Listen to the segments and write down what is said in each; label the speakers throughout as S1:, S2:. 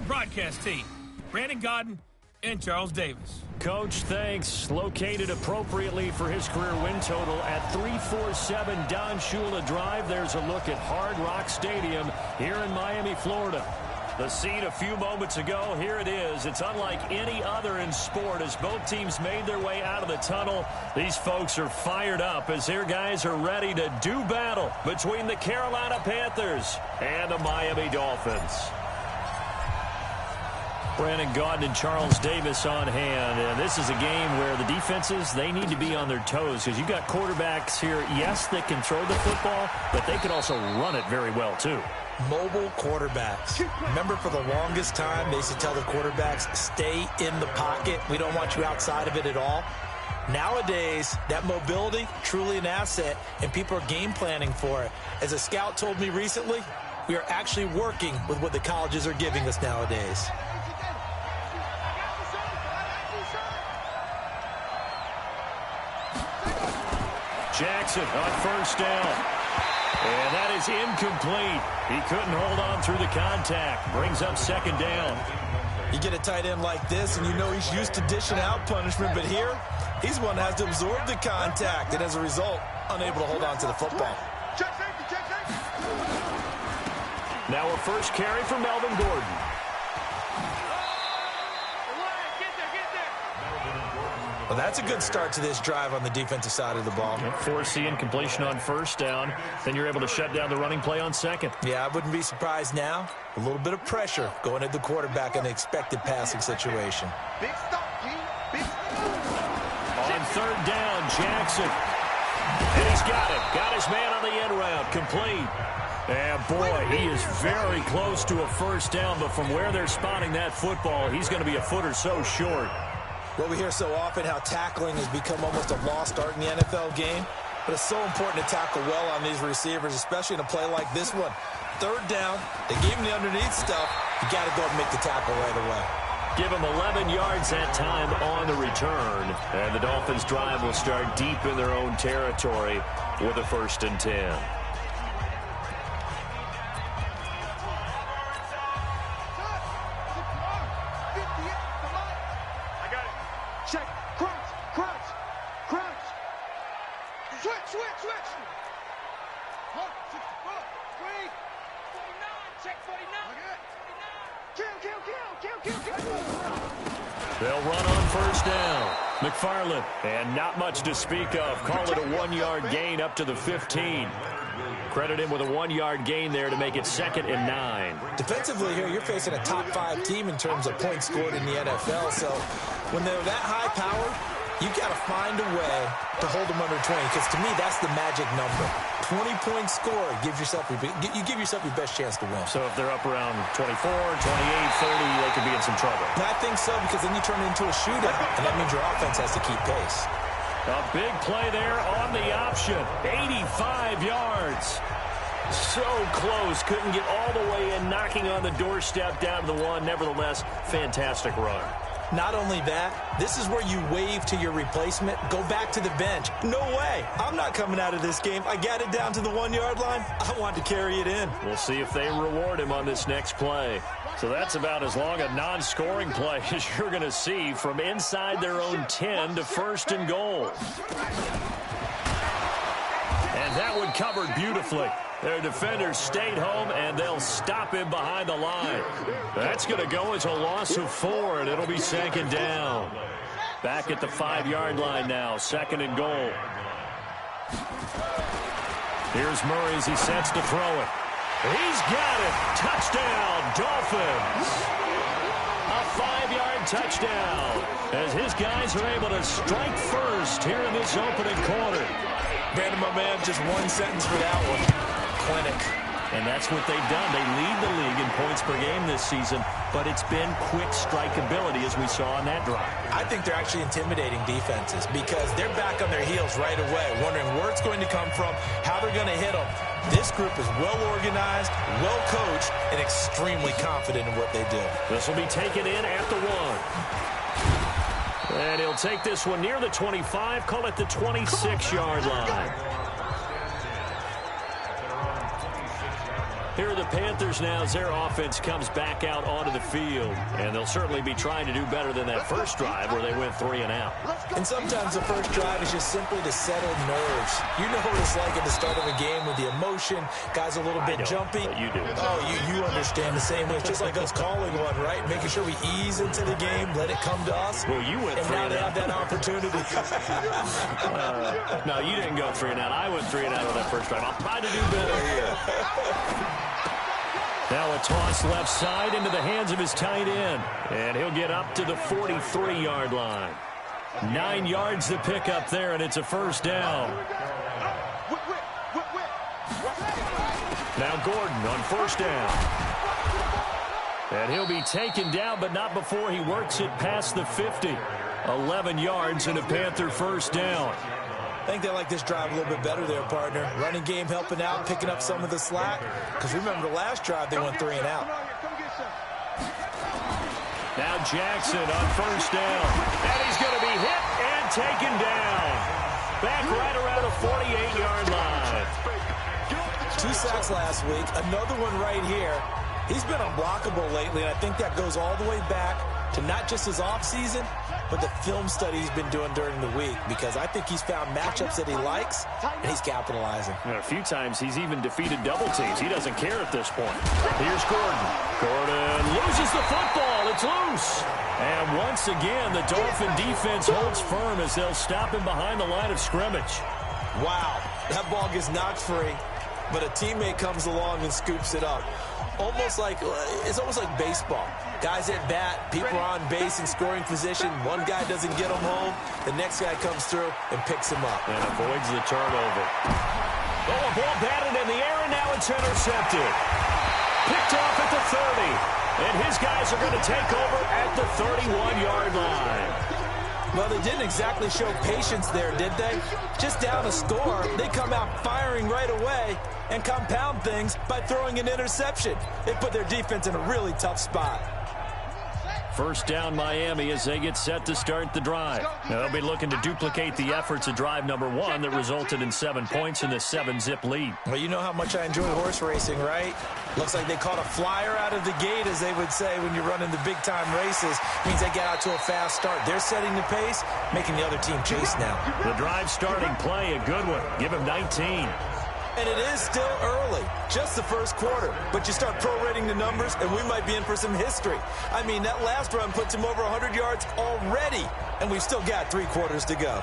S1: broadcast team, Brandon Gaudin and Charles Davis.
S2: Coach, thanks. Located appropriately for his career win total at 347 Don Shula Drive. There's a look at Hard Rock Stadium here in Miami, Florida. The scene a few moments ago, here it is. It's unlike any other in sport as both teams made their way out of the tunnel. These folks are fired up as their guys are ready to do battle between the Carolina Panthers and the Miami Dolphins. Brandon Gaudin and Charles Davis on hand. And this is a game where the defenses, they need to be on their toes because you've got quarterbacks here, yes, that can throw the football, but they can also run it very well, too.
S3: Mobile quarterbacks. Remember, for the longest time, they used to tell the quarterbacks, stay in the pocket. We don't want you outside of it at all. Nowadays, that mobility, truly an asset, and people are game planning for it. As a scout told me recently, we are actually working with what the colleges are giving us nowadays.
S2: Jackson on first down. And that is incomplete. He couldn't hold on through the contact. Brings up second down.
S3: You get a tight end like this, and you know he's used to dishing out punishment, but here, he's one that has to absorb the contact, and as a result, unable to hold on to the football.
S2: Now a first carry for Melvin Gordon.
S3: Well, that's a good start to this drive on the defensive side of the ball.
S2: Force the incompletion on first down. Then you're able to shut down the running play on second.
S3: Yeah, I wouldn't be surprised now. A little bit of pressure going at the quarterback in an expected passing situation.
S2: On third down, Jackson. And he's got it. Got his man on the end route. Complete. And boy, he is very close to a first down, but from where they're spotting that football, he's going to be a foot or so short.
S3: Well, we hear so often how tackling has become almost a lost art in the NFL game, but it's so important to tackle well on these receivers, especially in a play like this one. Third down, they gave him the underneath stuff. You got to go and make the tackle right away.
S2: Give him 11 yards that time on the return, and the Dolphins' drive will start deep in their own territory with a 1st and 10. They'll run on first down. McFarland, and not much to speak of. Call it a 1-yard gain up to the 15. Credit him with a 1-yard gain there to make it 2nd and 9.
S3: Defensively here, you're facing a top 5 team in terms of points scored in the NFL. So when they're that high powered, you got to find a way to hold them under 20, because to me, that's the magic number. 20 points scored, you give yourself your best chance to win.
S2: So if they're up around 24, 28, 30, they could be in some trouble.
S3: I think so, because then you turn it into a shootout, and that means your offense has to keep pace.
S2: A big play there on the option. 85 yards. So close. Couldn't get all the way in, knocking on the doorstep down to the 1. Nevertheless, fantastic run.
S3: Not only that, this is where you wave to your replacement, go back to the bench. No way. I'm not coming out of this game. I got it down to the 1-yard line. I want to carry it in.
S2: We'll see if they reward him on this next play. So that's about as long a non-scoring play as you're going to see from inside their own 10 to 1st and goal. And that one covered beautifully. Their defenders stayed home, and they'll stop him behind the line. That's going to go as a loss of 4, and it'll be 2nd down. Back at the 5-yard line now, 2nd and goal. Here's Murray as he sets to throw it. He's got it. Touchdown, Dolphins. A 5-yard touchdown as his guys are able to strike first here in this opening quarter.
S3: Brandon, my man, just one sentence for that one. Clinic.
S2: And that's what they've done. They lead the league in points per game this season, but it's been quick strikeability as we saw on that drive.
S3: I think they're actually intimidating defenses because they're back on their heels right away, wondering where it's going to come from, how they're going to hit them. This group is well organized, well coached, and extremely confident in what they do.
S2: This will be taken in at the 1. And he'll take this one near the 25, call it the 26-yard line. Here are the Panthers now as their offense comes back out onto the field. And they'll certainly be trying to do better than that first drive where they went 3 and out.
S3: And sometimes the first drive is just simply to settle nerves. You know what it's like at the start of a game with the emotion. Guys a little bit jumpy.
S2: You do.
S3: Oh, you understand the same way. It's just like us calling one, right? Making sure we ease into the game, let it come to us.
S2: Well, you went 3
S3: and
S2: and
S3: now they
S2: out.
S3: have that opportunity.
S2: No, you didn't go 3 and out. I went 3 and out on that first drive. I'll try to do better here. Now a toss left side into the hands of his tight end. And he'll get up to the 43-yard line. 9 yards to pick up there, and it's a first down. Now Gordon on first down. And he'll be taken down, but not before he works it past the 50. 11 yards and a Panther first down.
S3: I think they like this drive a little bit better there, partner. Running game helping out, picking up some of the slack. Because remember the last drive, they went 3 and out.
S2: Now Jackson on first down. And he's going to be hit and taken down. Back right around a 48-yard line.
S3: 2 sacks last week. Another one right here. He's been unblockable lately, and I think that goes all the way back to not just his offseason, but the film study he's been doing during the week, because I think he's found matchups that he likes, and he's capitalizing.
S2: A few times he's even defeated double teams. He doesn't care at this point. Here's Gordon. Gordon loses the football. It's loose. And once again, the Dolphin defense holds firm as they'll stop him behind the line of scrimmage.
S3: Wow, that ball gets knocked free, but a teammate comes along and scoops it up. It's almost like baseball. Guys at bat, people are on base in scoring position. One guy doesn't get him home. The next guy comes through and picks him up.
S2: And avoids the turnover. Oh, a ball batted in the air, and now it's intercepted. Picked off at the 30. And his guys are going to take over at the 31-yard line.
S3: Well, they didn't exactly show patience there, did they? Just down a score, they come out firing right away and compound things by throwing an interception. They put their defense in a really tough spot.
S2: First down Miami as they get set to start the drive. Now they'll be looking to duplicate the efforts of drive number 1 that resulted in 7 points in the 7-zip lead.
S3: Well, you know how much I enjoy horse racing, right? Looks like they caught a flyer out of the gate, as they would say when you're running the big-time races. Means they get out to a fast start. They're setting the pace, making the other team chase now.
S2: The drive starting play, a good one. Give him 19.
S3: And it is still early, just the first quarter. But you start prorating the numbers, and we might be in for some history. I mean, that last run puts him over 100 yards already, and we've still got 3 quarters to go.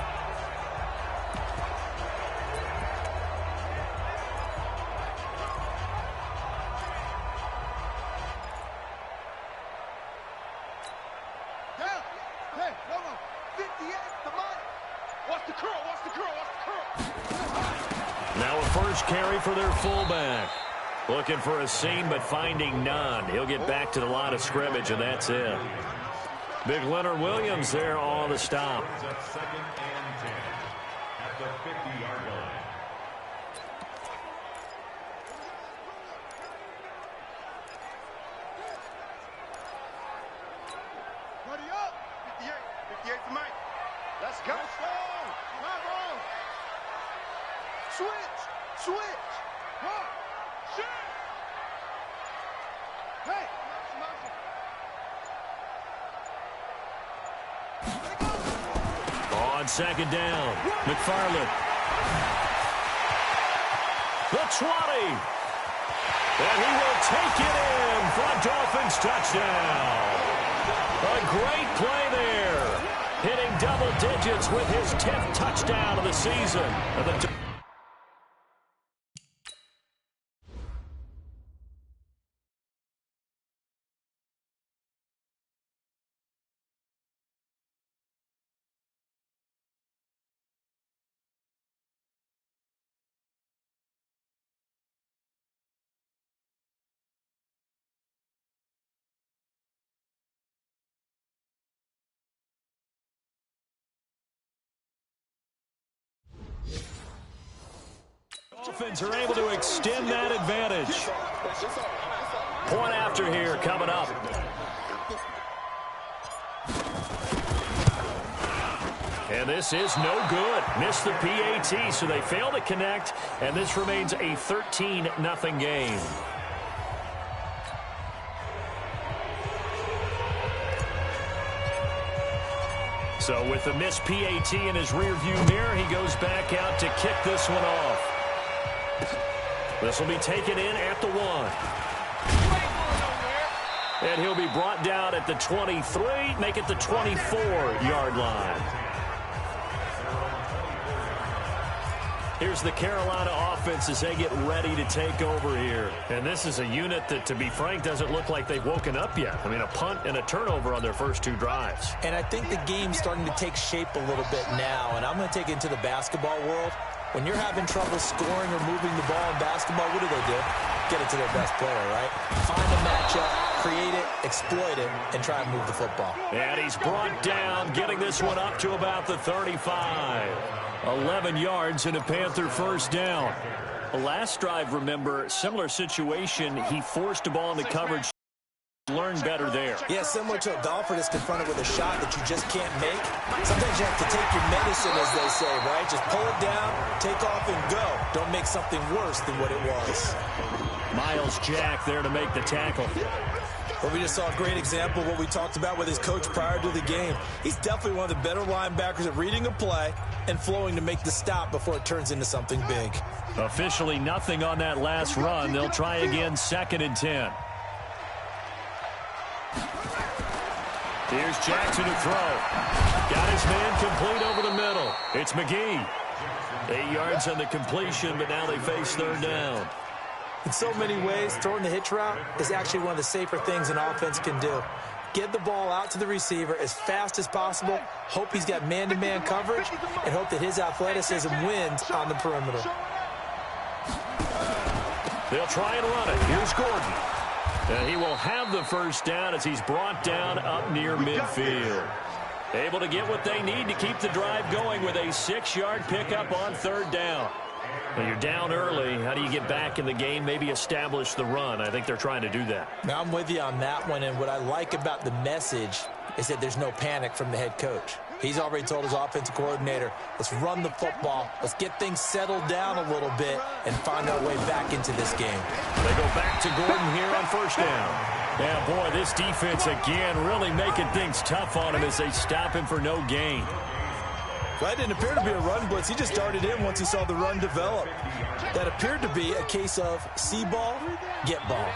S2: Now a first carry for their fullback. Looking for a seam, but finding none. He'll get back to the line of scrimmage, and that's it. Big Leonard Williams there on the stop.
S4: Buddy up. 58 for Mike. Let's go. Switch. Huh. Shit. Hey.
S2: On second down, McFarland. The 20. And he will take it in for a Dolphins touchdown. A great play there. Hitting double digits with his 10th touchdown of the season. Dolphins are able to extend that advantage. Point after here coming up. And this is no good. Missed the PAT, so they fail to connect, and this remains a 13-0 game. So with the missed PAT in his rearview mirror, he goes back out to kick this one off. This will be taken in at the 1. And he'll be brought down at the 23, make it the 24-yard line. Here's the Carolina offense as they get ready to take over here. And this is a unit that, to be frank, doesn't look like they've woken up yet. I mean, a punt and a turnover on their first 2 drives.
S3: And I think the game's starting to take shape a little bit now. And I'm going to take it into the basketball world. When you're having trouble scoring or moving the ball in basketball, what do? Get it to their best player, right? Find a matchup, create it, exploit it, and try and move the football.
S2: And he's brought down, getting this one up to about the 35. 11 yards and a Panther first down. The last drive, remember, similar situation. He forced the ball into coverage. Learn better there.
S3: Yeah, similar to a golfer that's confronted with a shot that you just can't make. Sometimes you have to take your medicine, as they say, right? Just pull it down, take off, and go. Don't make something worse than what it was.
S2: Miles Jack there to make the tackle.
S3: Well, we just saw a great example of what we talked about with his coach prior to the game. He's definitely one of the better linebackers at reading a play and flowing to make the stop before it turns into something big.
S2: Officially nothing on that last run. They'll try again, 2nd and 10. Here's Jackson to throw. Got his man complete over the middle. It's McGee. 8 yards on the completion, but now they face 3rd down.
S3: In so many ways, throwing the hitch route is actually one of the safer things an offense can do. Get the ball out to the receiver as fast as possible, hope he's got man-to-man coverage, and hope that his athleticism wins on the perimeter.
S2: They'll try and run it. Here's Gordon. And he will have the first down as he's brought down up near midfield. Able to get what they need to keep the drive going with a 6-yard pickup on 3rd down. Well, you're down early. How do you get back in the game, maybe establish the run? I think they're trying to do that.
S3: Now, I'm with you on that one, and what I like about the message is that there's no panic from the head coach. He's already told his offensive coordinator, let's run the football, let's get things settled down a little bit, and find our way back into this game.
S2: They go back to Gordon here on 1st down. Yeah, boy, this defense again really making things tough on him as they stop him for no gain.
S3: Well, that didn't appear to be a run blitz. He just darted in once he saw the run develop. That appeared to be a case of see ball, get ball.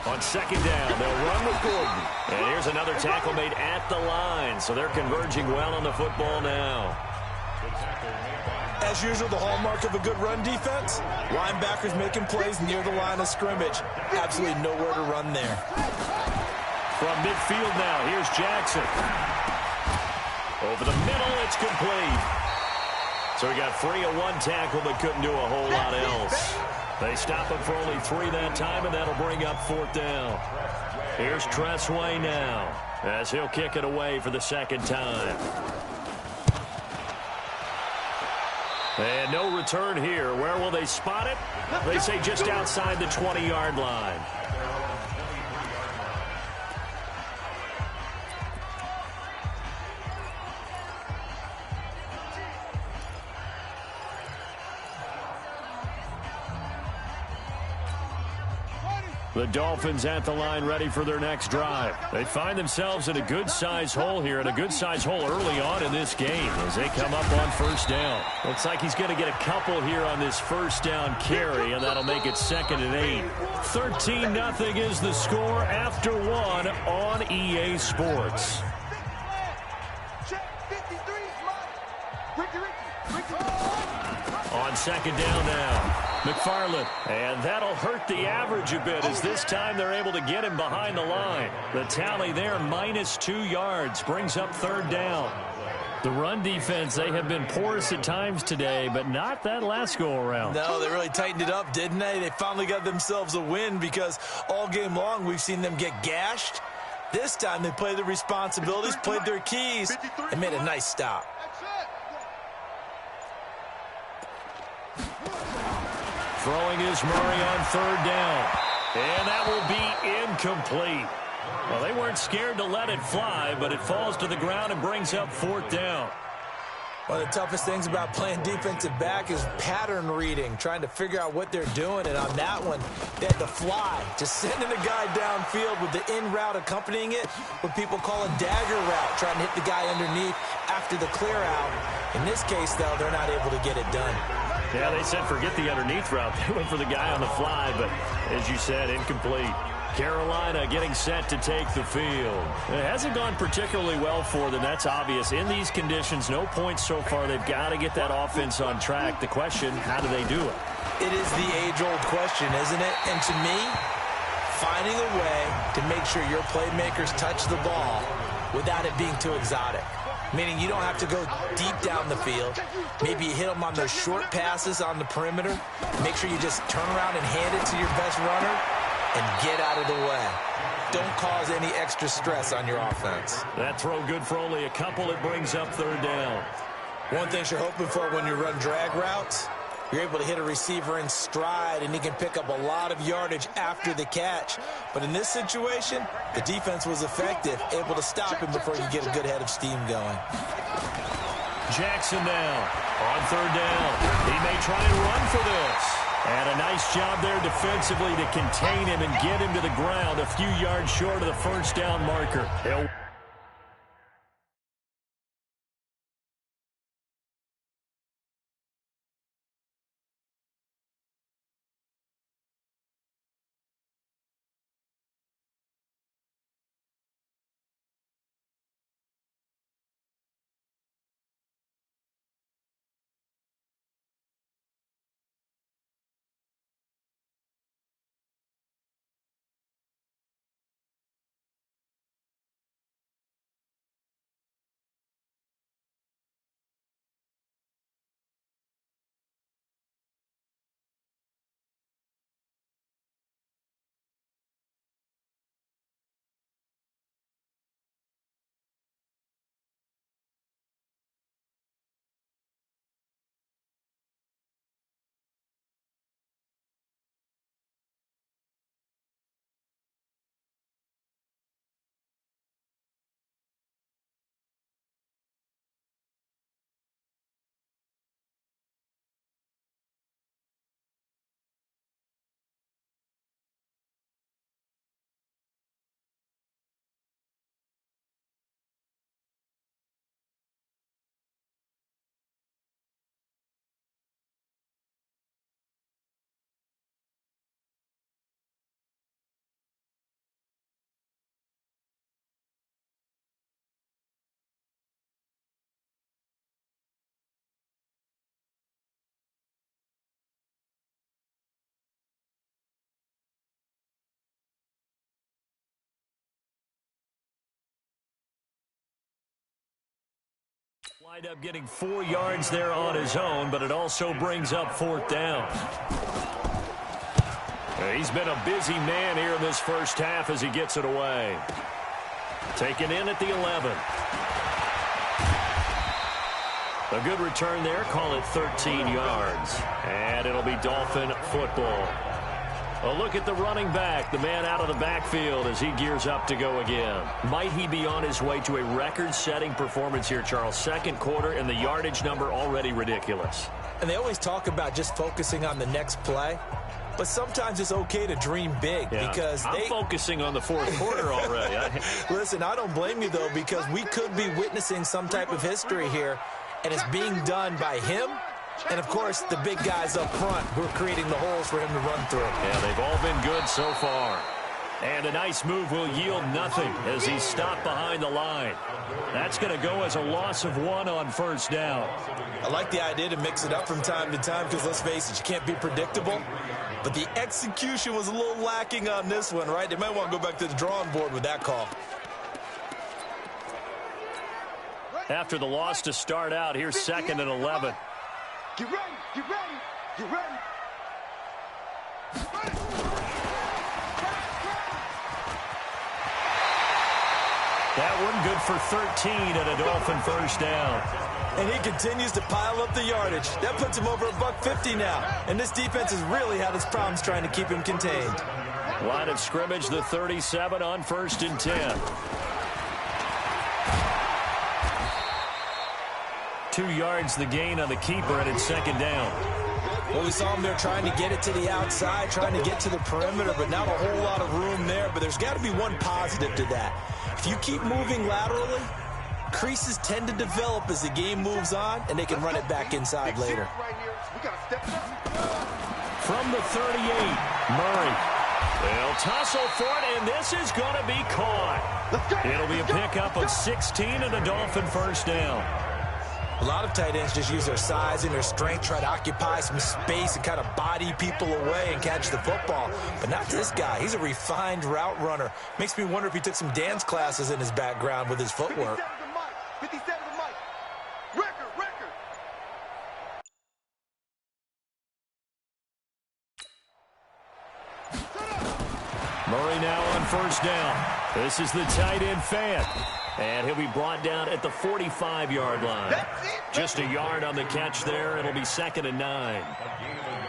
S2: On 2nd down, they'll run with Gordon. And here's another tackle made at the line. So they're converging well on the football now.
S3: As usual, the hallmark of a good run defense, linebackers making plays near the line of scrimmage. Absolutely nowhere to run there.
S2: From midfield now, here's Jackson. Over the middle, it's complete. So he got free of 1 tackle, but couldn't do a whole lot else. They stop him for only 3 that time, and that'll bring up 4th down. Here's Tressway now, as he'll kick it away for the 2nd time. And no return here. Where will they spot it? They say just outside the 20-yard line. The Dolphins at the line ready for their next drive. They find themselves in a good-sized hole here, and a good-sized hole early on in this game as they come up on 1st down. Looks like he's going to get a couple here on this 1st down carry, and that'll make it 2nd and 8. 13-0 is the score after 1 on EA Sports. On 2nd down now. McFarland, and that'll hurt the average a bit as this time they're able to get him behind the line. The tally there, -2 yards, brings up 3rd down. The run defense, they have been porous at times today, but not that last go-around.
S3: No, they really tightened it up, didn't they? They finally got themselves a win because all game long we've seen them get gashed. This time they played their responsibilities, played their keys, and made a nice stop.
S2: Throwing is Murray on 3rd down. And that will be incomplete. Well, they weren't scared to let it fly, but it falls to the ground and brings up 4th down.
S3: One of the toughest things about playing defensive back is pattern reading, trying to figure out what they're doing. And on that one, they had to fly, just sending the guy downfield with the in route accompanying it, what people call a dagger route, trying to hit the guy underneath after the clear out. In this case, though, they're not able to get it done.
S2: Yeah, they said forget the underneath route. They went for the guy on the fly, but as you said, incomplete. Carolina getting set to take the field. It hasn't gone particularly well for them. That's obvious. In these conditions, no points so far. They've got to get that offense on track. The question, how do they do it?
S3: It is the age-old question, isn't it? And to me, finding a way to make sure your playmakers touch the ball without it being too exotic. Meaning you don't have to go deep down the field. Maybe you hit them on those short passes on the perimeter. Make sure you just turn around and hand it to your best runner and get out of the way. Don't cause any extra stress on your offense.
S2: That throw good for only a couple. It brings up third down.
S3: One thing you're hoping for when you run drag routes, you're able to hit a receiver in stride, and he can pick up a lot of yardage after the catch. But in this situation, the defense was effective, able to stop him before you get a good head of steam going.
S2: Jackson now on third down. He may try and run for this. And a nice job there defensively to contain him and get him to the ground a few yards short of the first down marker. Wind up getting 4 yards there on his own, but it also brings up fourth down. He's been a busy man here in this first half as he gets it away. Taken in at the 11. A good return there. Call it 13 yards. And it'll be Dolphin football. A look at the running back, the man out of the backfield as he gears up to go again. Might he be on his way to a record-setting performance here, Charles? Second quarter, and the yardage number already ridiculous.
S3: And they always talk about just focusing on the next play. But sometimes it's okay to dream big because
S2: I'm focusing on the fourth quarter already.
S3: Listen, I don't blame you, though, because we could be witnessing some type of history here, and it's being done by him and, of course, the big guys up front who are creating the holes for him to run through.
S2: Yeah, they've all been good so far. And a nice move will yield nothing as he's stopped behind the line. That's going to go as a loss of 1 on first down.
S3: I like the idea to mix it up from time to time because, let's face it, you can't be predictable. But the execution was a little lacking on this one, right? They might want to go back to the drawing board with that call.
S2: After the loss to start out, here's 2nd and 11.
S4: Get ready, get ready, get ready.
S2: That one good for 13 and a Dolphin first down.
S3: And he continues to pile up the yardage. That puts him over $150 now. And this defense has really had its problems trying to keep him contained.
S2: Line of scrimmage, the 37 on 1st and 10. 2 yards the gain on the keeper, and it's second down.
S3: Well, we saw him there trying to get it to the outside, trying to get to the perimeter, but not a whole lot of room there. But there's got to be one positive to that. If you keep moving laterally, creases tend to develop as the game moves on, and they can run it back inside later.
S2: From the 38, Murray. They'll tussle for it, and this is going to be caught. It'll be a pickup of 16 and a Dolphin first down.
S3: A lot of tight ends just use their size and their strength, try to occupy some space and kind of body people away and catch the football. But not this guy. He's a refined route runner. Makes me wonder if he took some dance classes in his background with his footwork.
S4: 57 to Mike. Record.
S2: Murray now on first down. This is the tight end fan. And he'll be brought down at the 45-yard line. Just a yard on the catch there. It'll be 2nd and 9.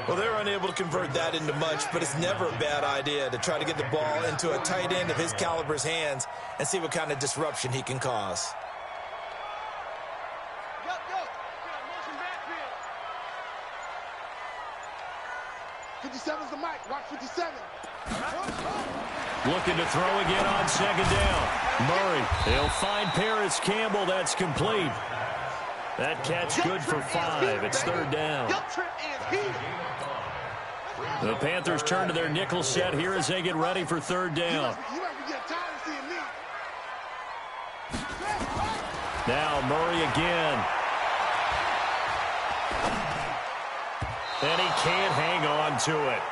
S3: Well, they're unable to convert that into much, but it's never a bad idea to try to get the ball into a tight end of his caliber's hands and see what kind of disruption he can cause.
S4: Motion backfield. 57's the mic. Watch 57.
S2: Looking to throw again on second down. Murray, they'll find Paris Campbell. That's complete. That catch good for 5. It's 3rd down. The Panthers turn to their nickel set here as they get ready for 3rd down. Now Murray again. And he can't hang on to it.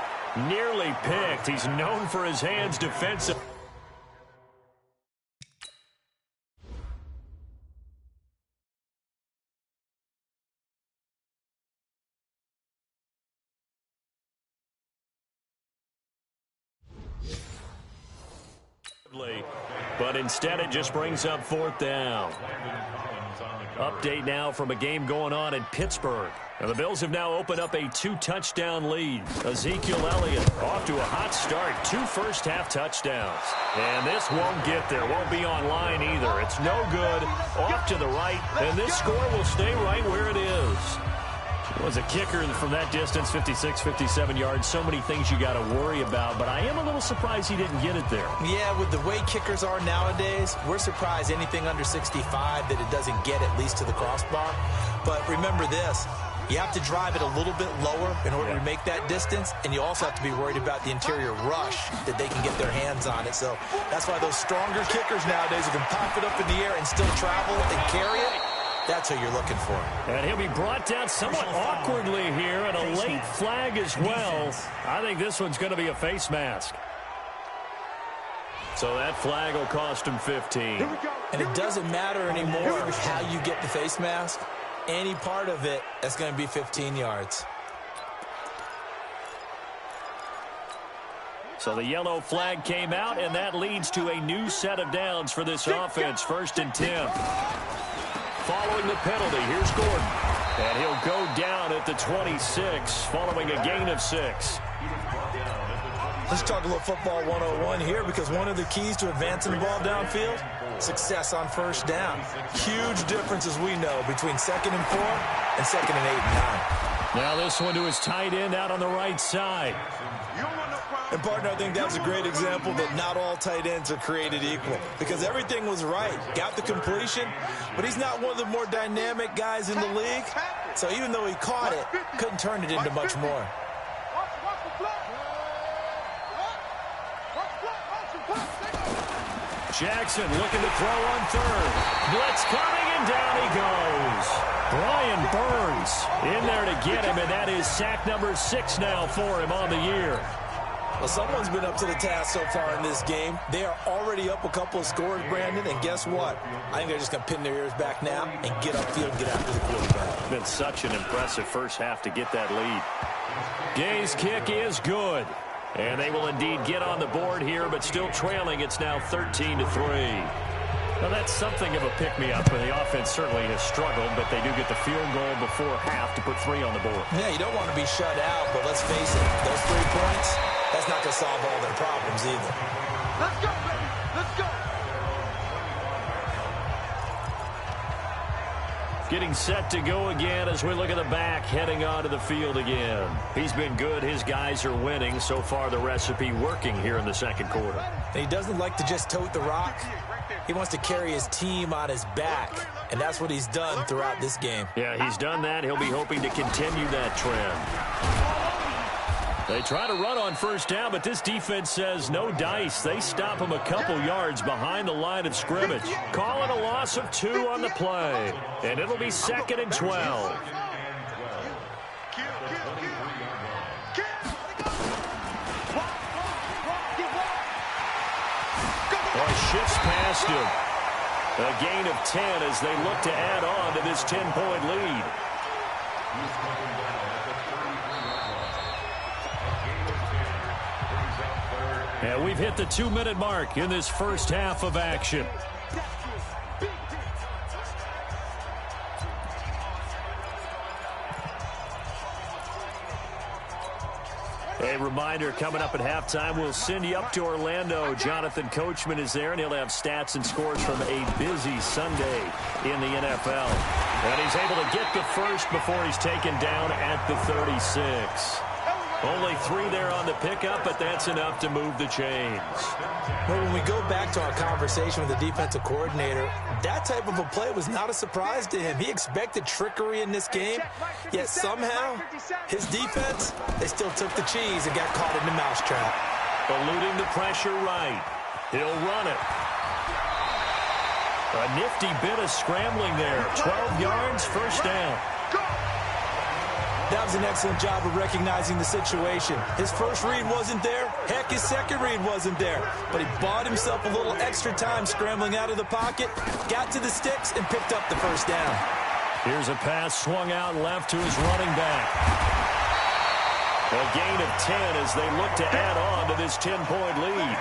S2: Nearly picked. He's known for his hands defensive. But instead it just brings up 4th down. Update now from a game going on in Pittsburgh. And the Bills have now opened up a 2-touchdown lead. Ezekiel Elliott off to a hot start. 2 first-half touchdowns. And this won't get there. Won't be online either. It's no good. Off to the right. And this score will stay right where it is. Was a kicker from that distance, 56, 57 yards. So many things you got to worry about, but I am a little surprised he didn't get it there.
S3: Yeah, with the way kickers are nowadays, we're surprised anything under 65 that it doesn't get at least to the crossbar. But remember this, you have to drive it a little bit lower in order to make that distance, and you also have to be worried about the interior rush that they can get their hands on it. So that's why those stronger kickers nowadays who can pop it up in the air and still travel and carry it, that's what you're looking for.
S2: And he'll be brought down somewhat awkwardly here, and a late flag as well. I think this one's going to be a face mask. So that flag will cost him 15.
S3: And it doesn't matter anymore how you get the face mask. Any part of it, that's going to be 15 yards.
S2: So the yellow flag came out, and that leads to a new set of downs for this offense. 1st and 10. Following the penalty, here's Gordon. And he'll go down at the 26, following a gain of 6.
S3: Let's talk a little football 101 here, because one of the keys to advancing the ball downfield, success on first down. Huge difference, as we know, between 2nd and 4 and 2nd and 8 and 9.
S2: Now this one to his tight end out on the right side.
S3: And, partner, I think that's a great example that not all tight ends are created equal, because everything was right. Got the completion, but he's not one of the more dynamic guys in the league. So even though he caught it, couldn't turn it into much more.
S2: Jackson looking to throw on 3rd. Blitz coming, and down he goes. Brian Burns in there to get him, and that is sack number 6 now for him on the year.
S3: Well, someone's been up to the task so far in this game. They are already up a couple of scores, Brandon, and guess what? I think they're just going to pin their ears back now and get upfield and get after the quarterback.
S2: It's been such an impressive first half to get that lead. Gay's kick is good. And they will indeed get on the board here, but still trailing. It's now 13-3. Now, that's something of a pick-me-up, and the offense certainly has struggled, but they do get the field goal before half to put 3 on the board.
S3: Yeah, you don't want to be shut out, but let's face it, those 3 points, that's not going to solve all their problems either.
S4: Let's go, baby. Let's go.
S2: Getting set to go again as we look at the back heading onto the field again. He's been good. His guys are winning. So far, the recipe working here in the second quarter.
S3: He doesn't like to just tote the rock. He wants to carry his team on his back, and that's what he's done throughout this game.
S2: Yeah, he's done that. He'll be hoping to continue that trend. They try to run on first down, but this defense says no dice. They stop him a couple yards behind the line of scrimmage. Calling a loss of 2 on the play, and it'll be 2nd and 12. Shifts past him. A gain of 10 as they look to add on to this 10-point lead. And we've hit the 2-minute mark in this first half of action. A reminder, coming up at halftime, we'll send you up to Orlando. Jonathan Coachman is there, and he'll have stats and scores from a busy Sunday in the NFL. And he's able to get the first before he's taken down at the 36. Only 3 there on the pickup, but that's enough to move the chains.
S3: Well, when we go back to our conversation with the defensive coordinator, that type of a play was not a surprise to him. He expected trickery in this game, yet somehow his defense, they still took the cheese and got caught in the mousetrap.
S2: Eluding the pressure right. He'll run it. A nifty bit of scrambling there. 12 yards, first down.
S3: That was an excellent job of recognizing the situation. His first read wasn't there. Heck, his second read wasn't there. But he bought himself a little extra time scrambling out of the pocket, got to the sticks, and picked up the first down.
S2: Here's a pass swung out left to his running back. A gain of 10 as they look to add on to this 10-point lead.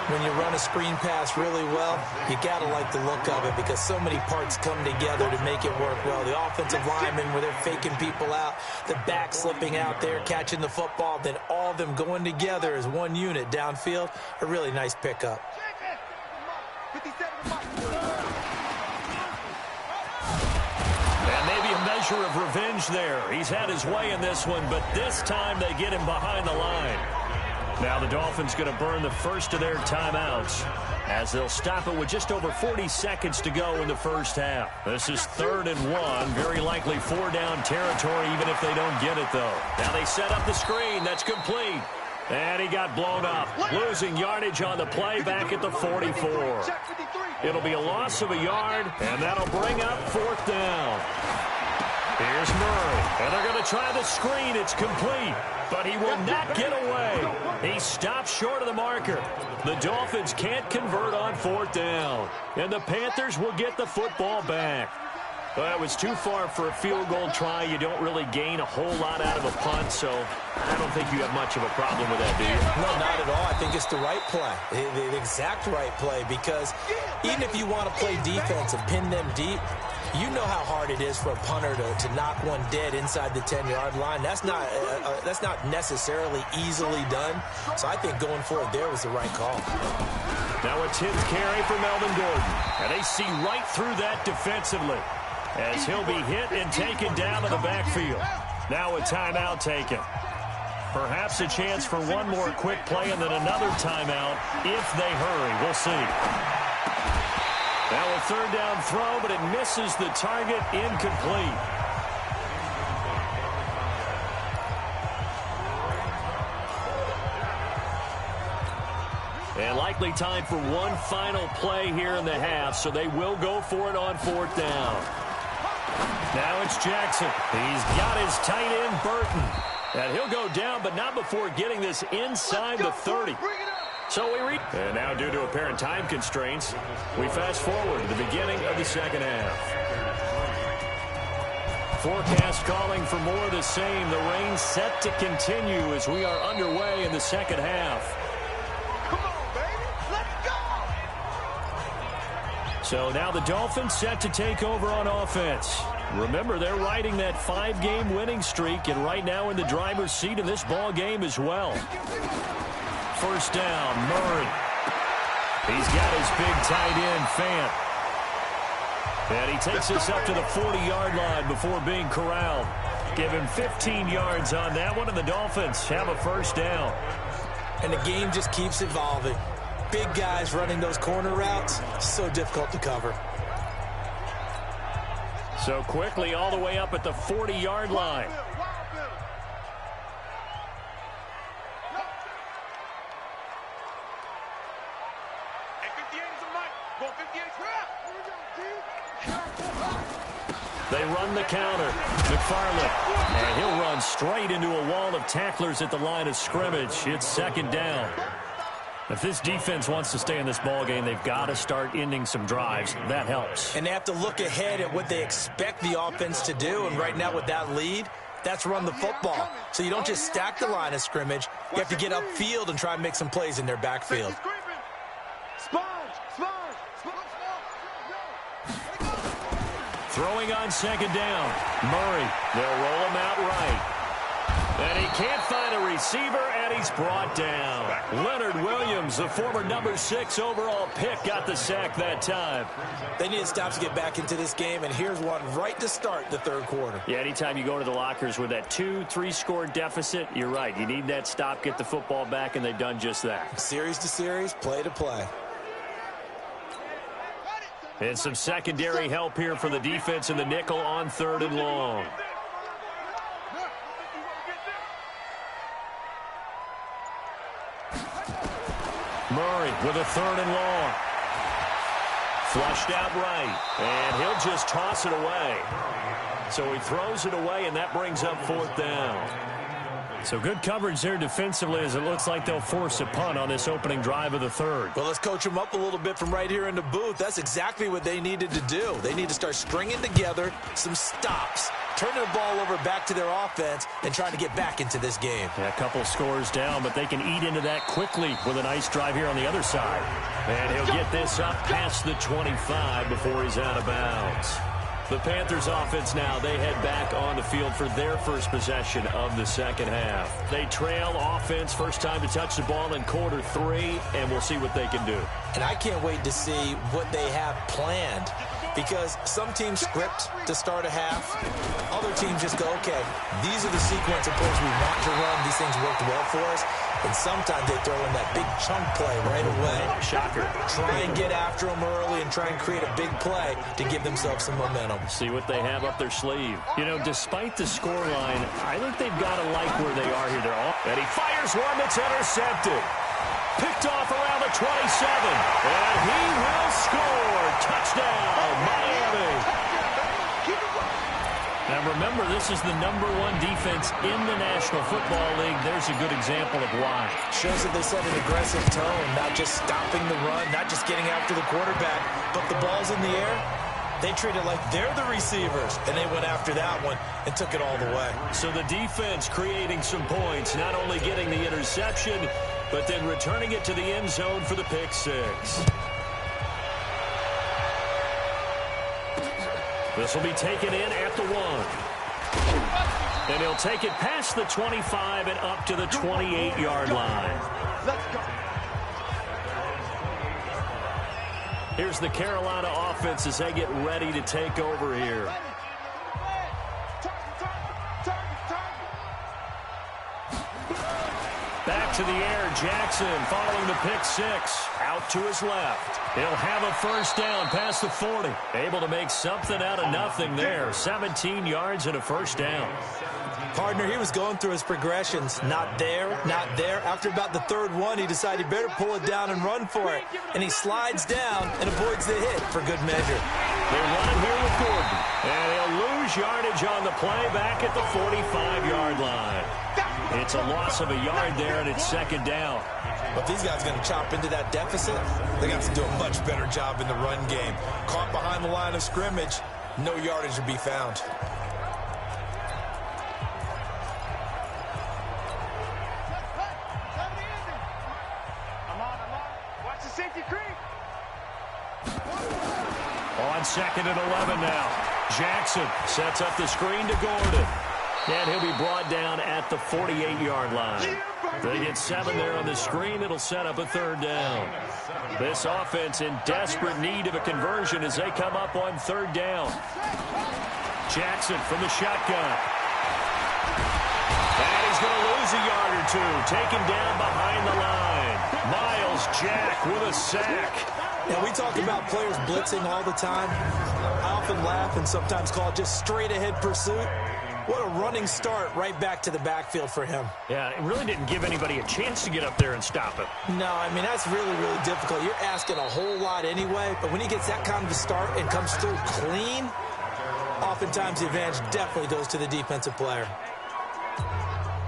S3: When you run a screen pass really well, you got to like the look of it because so many parts come together to make it work well. The offensive linemen, where they're faking people out, the back slipping out there, catching the football, then all of them going together as one unit downfield. A really nice pickup.
S2: And maybe a measure of revenge there. He's had his way in this one, but this time they get him behind the line. Now the Dolphins going to burn the first of their timeouts as they'll stop it with just over 40 seconds to go in the first half. This is 3rd and 1, very likely 4-down territory even if they don't get it, though. Now they set up the screen. That's complete. And he got blown up, losing yardage on the play back at the 44. It'll be a loss of a yard, and that'll bring up 4th down. Here's Murray, and they're going to try the screen. It's complete, but he will not get away. He stops short of the marker. The Dolphins can't convert on 4th down, and the Panthers will get the football back. Well, it was too far for a field goal try. You don't really gain a whole lot out of a punt, so I don't think you have much of a problem with that, do you?
S3: No, not at all. I think it's the right play, the exact right play, because even if you want to play defense and pin them deep, you know how hard it is for a punter to knock one dead inside the 10-yard line. That's not necessarily easily done, so I think going for it there was the right call.
S2: Now a 10th carry for Melvin Gordon, and they see right through that defensively, as he'll be hit and taken down to the backfield. Now a timeout taken. Perhaps a chance for one more quick play and then another timeout if they hurry. We'll see. Now a 3rd down throw, but it misses the target, incomplete. And likely time for one final play here in the half, so they will go for it on 4th down. Now it's Jackson. He's got his tight end, Burton. And he'll go down, but not before getting this inside the 30. So we read. And now, due to apparent time constraints, we fast forward to the beginning of the second half. Forecast calling for more of the same. The rain set to continue as we are underway in the second half. So now the Dolphins set to take over on offense. Remember, they're riding that 5-game winning streak, and right now in the driver's seat in this ball game as well. First down, Murray. He's got his big tight end, Fant. And he takes us up to the 40-yard line before being corralled. Give him 15 yards on that one, and the Dolphins have a first down.
S3: And the game just keeps evolving. Big guys running those corner routes, so difficult to cover.
S2: So quickly all the way up at the 40-yard line. They run the counter. McFarland. And he'll run straight into a wall of tacklers at the line of scrimmage. It's second down. If this defense wants to stay in this ballgame, they've got to start ending some drives. That helps.
S3: And they have to look ahead at what they expect the offense to do. And right now with that lead, that's run the football. So you don't just stack the line of scrimmage. You have to get upfield and try and make some plays in their backfield.
S2: Throwing on second down. Murray. They'll roll him out right. And he can't find a receiver, and he's brought down. Leonard Williams, the former number 6 overall pick, got the sack that time.
S3: They need to stop to get back into this game, and here's one right to start the third quarter.
S2: Yeah, anytime you go to the lockers with that 2-3 score deficit, you're right. You need that stop, get the football back, and they've done just that.
S3: Series to series, play to play.
S2: And some secondary help here for the defense in the nickel on 3rd and long. Murray with a 3rd and long. Flushed out right. And he'll just toss it away. So he throws it away, and that brings up 4th down. So good coverage there defensively as it looks like they'll force a punt on this opening drive of the 3rd.
S3: Well, let's coach them up a little bit from right here in the booth. That's exactly what they needed to do. They need to start stringing together some stops, turning the ball over back to their offense, and trying to get back into this game.
S2: Yeah, a couple scores down, but they can eat into that quickly with a nice drive here on the other side. And he'll get this up past the 25 before he's out of bounds. The Panthers offense now, they head back on the field for their first possession of the second half. They trail offense, first time to touch the ball in quarter 3, and we'll see what they can do.
S3: And I can't wait to see what they have planned, because some teams script to start a half. Other teams just go, okay, these are the sequence of plays we want to run. These things worked well for us. And sometimes they throw in that big chunk play right away.
S2: Shocker.
S3: Try and get after them early and try and create a big play to give themselves some momentum.
S2: See what they have up their sleeve. You know, despite the scoreline, I think they've got to like where they are here. And he fires one that's intercepted. Picked off around the 27. And he will score. Touchdown, Miami. Now remember, this is the #1 defense in the National Football League. There's a good example of why.
S3: Shows that they set an aggressive tone, not just stopping the run, not just getting after the quarterback, but the ball's in the air. They treat it like they're the receivers, and they went after that one and took it all the way.
S2: So the defense creating some points, not only getting the interception, but then returning it to the end zone for the pick 6. This will be taken in at the 1. And he'll take it past the 25 and up to the 28-yard line.
S4: Let's go.
S2: Here's the Carolina offense as they get ready to take over here. Back to the air, Jackson following the pick 6. Out to his left. He'll have a first down past the 40. Able to make something out of nothing there. 17 yards and a first down.
S3: Partner, he was going through his progressions. Not there, not there. After about the 3rd one, he decided he better pull it down and run for it. And he slides down and avoids the hit for good measure.
S2: They run it here with Gordon. And he'll lose yardage on the play back at the 45-yard line. It's a loss of a yard there, and it's second down.
S3: But these guys are going to chop into that deficit. They got to do a much better job in the run game. Caught behind the line of scrimmage, no yardage to be found.
S4: Watch the safety creep.
S2: On 2nd and 11 now. Jackson sets up the screen to Gordon. And he'll be brought down at the 48-yard line. They get 7 there on the screen. It'll set up a 3rd down. This offense in desperate need of a conversion as they come up on 3rd down. Jackson from the shotgun. And he's going to lose a yard or 2. Taken down behind the line. Miles Jack with a sack.
S3: Now, we talk about players blitzing all the time. I often laugh and sometimes call it just straight-ahead pursuit. What a running start right back to the backfield for him.
S2: Yeah, it really didn't give anybody a chance to get up there and stop him.
S3: No, I mean, that's really, really difficult. You're asking a whole lot anyway, but when he gets that kind of a start and comes through clean, oftentimes the advantage definitely goes to the defensive player.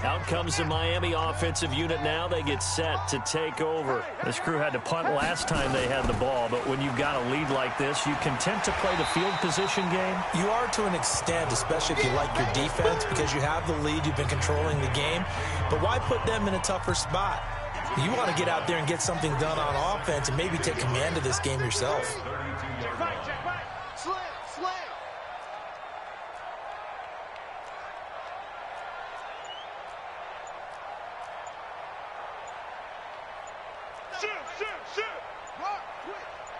S2: Out comes the Miami offensive unit now. They get set to take over. This crew had to punt last time they had the ball, but when you've got a lead like this, you content to play the field position game?
S3: You are to an extent, especially if you like your defense, because you have the lead, you've been controlling the game. But why put them in a tougher spot? You want to get out there and get something done on offense and maybe take command of this game yourself.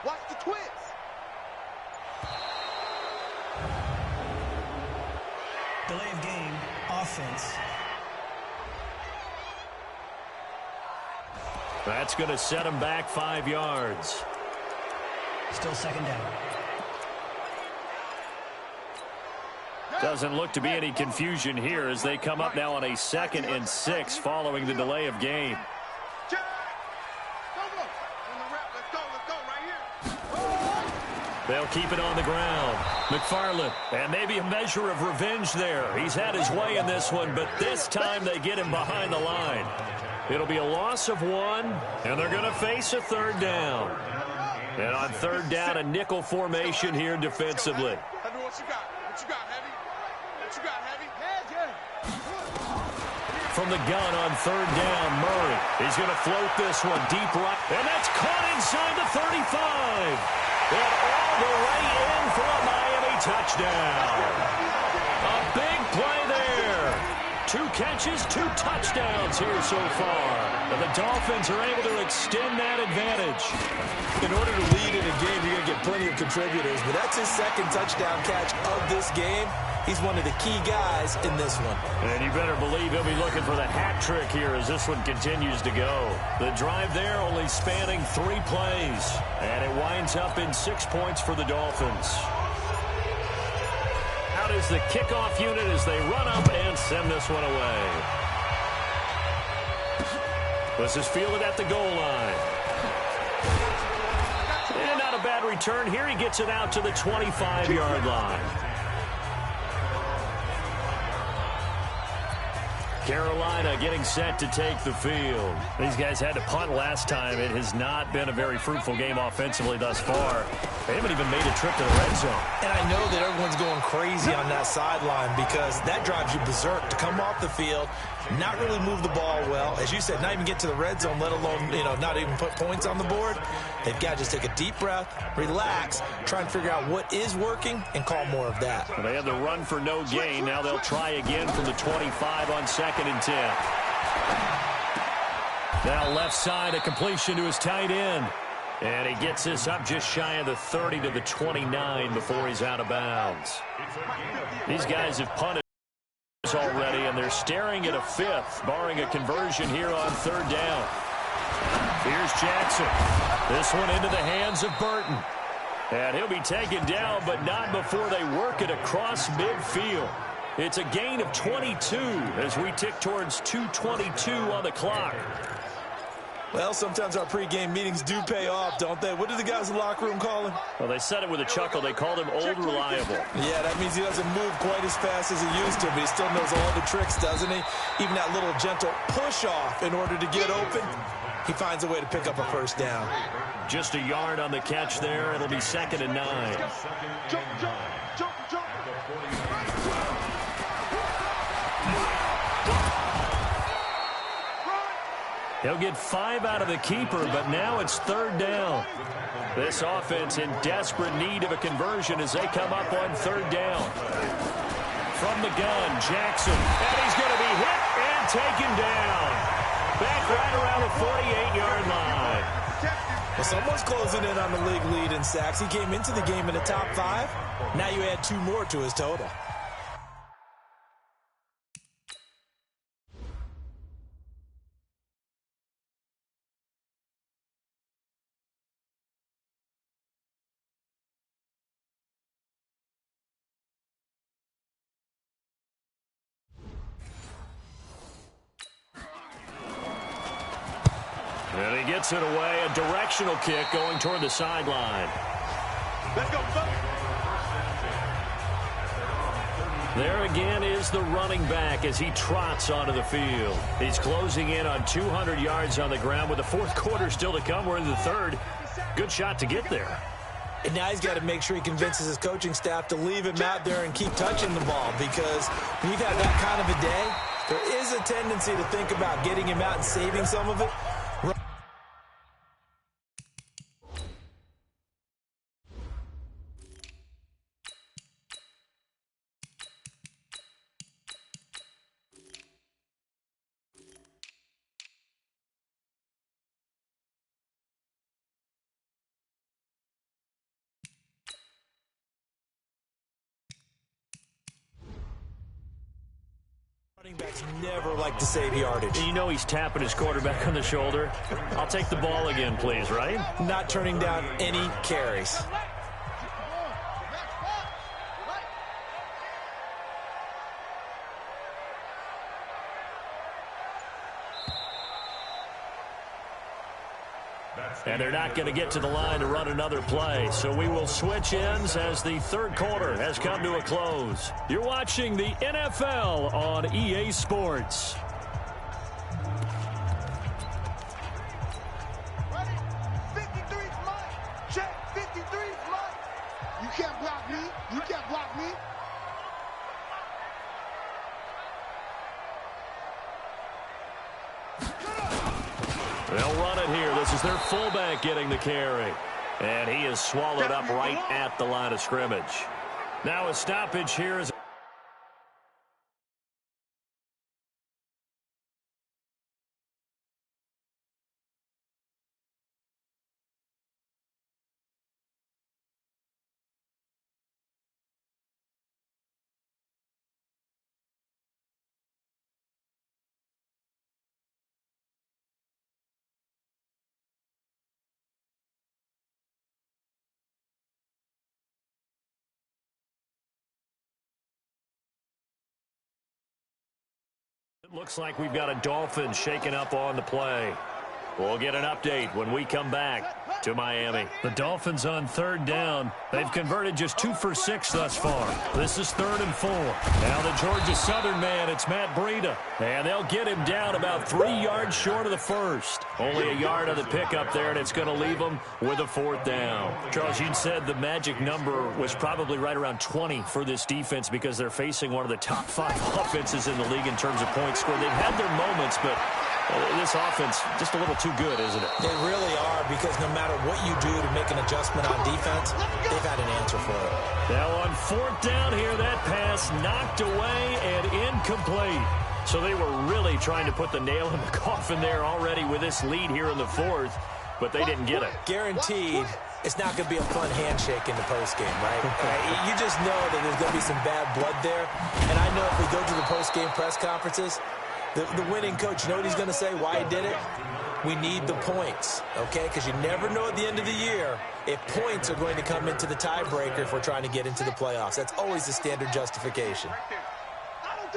S4: Watch the twist.
S5: Delay of game, offense.
S2: That's going to set him back 5 yards.
S5: Still 2nd down.
S2: Doesn't look to be any confusion here as they come up now on a 2nd and 6 following the delay of game. They'll keep it on the ground. McFarland, and maybe a measure of revenge there. He's had his way in this one, but this time they get him behind the line. It'll be a loss of 1, and they're going to face a 3rd down. And on 3rd down, a nickel formation here defensively.
S4: Heavy, what you got? What you got, Heavy? What you got, Heavy?
S2: From the gun on 3rd down, Murray. He's going to float this one deep right, and that's caught inside the 35. And all the way in for a Miami touchdown. A big play there. 2 catches, 2 touchdowns here so far. And the Dolphins are able to extend that advantage.
S3: In order to lead in a game, you're going to get plenty of contributors, but that's his 2nd touchdown catch of this game. He's one of the key guys in this one.
S2: And you better believe he'll be looking for the hat trick here as this one continues to go. The drive there only spanning 3 plays. And it winds up in 6 points for the Dolphins. Out is the kickoff unit as they run up and send this one away. This is fielded at the goal line. And not a bad return here. He gets it out to the 25-yard line. Carolina getting set to take the field. These guys had to punt last time. It has not been a very fruitful game offensively thus far. They haven't even made a trip to the red zone.
S3: And I know that everyone's going crazy on that sideline because that drives you berserk to come off the field, not really move the ball well. As you said, not even get to the red zone, let alone, not even put points on the board. They've got to just take a deep breath, relax, try and figure out what is working, and call more of that.
S2: Well, they had the run for no gain. Now they'll try again from the 25 on 2nd and 10. Now left side, a completion to his tight end. And he gets this up just shy of the 30 to the 29 before he's out of bounds. These guys have punted already, and they're staring at a 5th, barring a conversion here on 3rd down. Here's Jackson. This one into the hands of Burton. And he'll be taken down, but not before they work it across midfield. It's a gain of 22 as we tick towards 2:22 on the clock.
S3: Well, sometimes our pregame meetings do pay off, don't they? What do the guys in the locker room call him?
S2: Well, they said it with a chuckle. They called him Old Reliable.
S3: Yeah, that means he doesn't move quite as fast as he used to, but he still knows all the tricks, doesn't he? Even that little gentle push-off in order to get open, he finds a way to pick up a 1st down.
S2: Just a yard on the catch there. It'll be 2nd and 9.
S4: Jump.
S2: He'll get 5 out of the keeper, but now it's 3rd down. This offense in desperate need of a conversion as they come up on 3rd down. from the gun. Jackson. And he's going to be hit and taken down. Back right around the 48-yard line.
S3: Well, someone's closing in on the league lead in sacks. He came into the game in the top 5. Now you add 2 more to his total.
S2: And he gets it away. A directional kick going toward the sideline.
S4: Let's go, son.
S2: There again is the running back as he trots onto the field. He's closing in on 200 yards on the ground with the fourth quarter still to come. We're in the third. Good shot to get there.
S3: And now he's got to make sure he convinces his coaching staff to leave him out there and keep touching the ball, because when you've had that kind of a day, there is a tendency to think about getting him out and saving some of it. Running backs never like to save yardage.
S2: You know he's tapping his quarterback on the shoulder. I'll take the ball again, please, right?
S3: Not turning down any carries.
S2: And they're not going to get to the line to run another play. So we will switch ends as the third quarter has come to a close. You're watching the NFL on EA Sports.
S4: Ready? 53 is mine. Check. 53 is mine. You can't block me. You can't block me.
S2: They'll run it here. This is their fullback getting the carry. And he is swallowed up right at the line of scrimmage. Now a stoppage here is... It looks like we've got a Dolphin shaking up on the play. We'll get an update when we come back to Miami. The Dolphins on third down. They've converted just 2 for 6 thus far. This is 3rd and 4. Now the Georgia Southern man, it's Matt Breida. And they'll get him down about 3 yards short of the first. Only a yard on the pickup there, and it's going to leave him with a 4th down. Charles, you said the magic number was probably right around 20 for this defense because they're facing one of the top 5 offenses in the league in terms of points scored. They've had their moments, but this offense just a little too good, isn't it?
S3: They really are, because no matter what you do to make an adjustment on defense, they've had an answer for it.
S2: Now on 4th down here, that pass knocked away and incomplete. So they were really trying to put the nail in the coffin there already with this lead here in the 4th, but they didn't get it.
S3: Guaranteed it's not going to be a fun handshake in the postgame, right? You just know that there's going to be some bad blood there. And I know if we go to the postgame press conferences, the winning coach, you know what he's going to say, why he did it? We need the points, okay? Because you never know at the end of the year if points are going to come into the tiebreaker if we're trying to get into the playoffs. That's always the standard justification.